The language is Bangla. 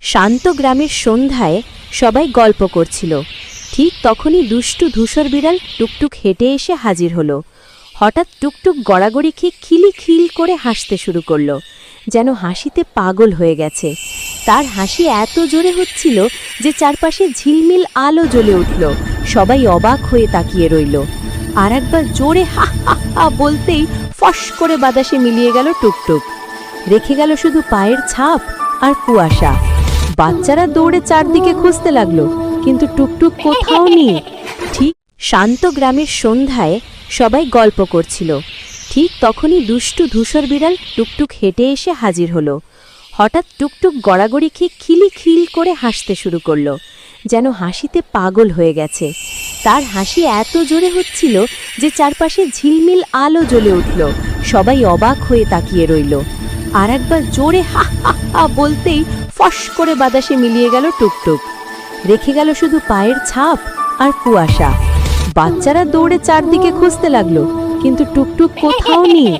শান্ত গ্রামের সন্ধ্যায় সবাই গল্প করছিল। ঠিক তখনই দুষ্টু ধূসর বিড়াল টুকটুক হেঁটে এসে হাজির হলো। হঠাৎ টুকটুক গড়াগড়ি খেয়ে খিলখিল করে হাসতে শুরু করলো, যেন হাসিতে পাগল হয়ে গেছে। তার হাসি এত জোরে হচ্ছিল যে চারপাশে ঝিলমিল আলো জ্বলে উঠল। সবাই অবাক হয়ে তাকিয়ে রইল। আর একবার জোরে হা হা হা বলতেই ফস করে বাতাসে মিলিয়ে গেল টুকটুক। রেখে গেল শুধু পায়ের ছাপ আর কুয়াশা। বাচ্চারা দৌড়ে চারদিকে খুঁজতে লাগলো, কিন্তু টুকটুক কোথাও নেই। ঠিক শান্ত গ্রামের সন্ধ্যায় সবাই গল্প করছিল। ঠিক তখনই দুষ্টু ধূসর বিড়াল টুকটুক হেঁটে এসে হাজির হলো। হঠাৎ টুকটুক গড়াগড়ি খেয়ে খিলখিল করে হাসতে শুরু করলো, যেন হাসিতে পাগল হয়ে গেছে। তার হাসি এত জোরে হচ্ছিল যে চারপাশে ঝিলমিল আলো জ্বলে উঠল। সবাই অবাক হয়ে তাকিয়ে রইল। আর একবার জোরে হা হা হা বলতেই ফস করে বাতাসে মিলিয়ে গেল টুকটুক। রেখে গেল শুধু পায়ের ছাপ আর কুয়াশা। বাচ্চারা দৌড়ে চারদিকে খুঁজতে লাগলো, কিন্তু টুকটুক কোথাও নেই।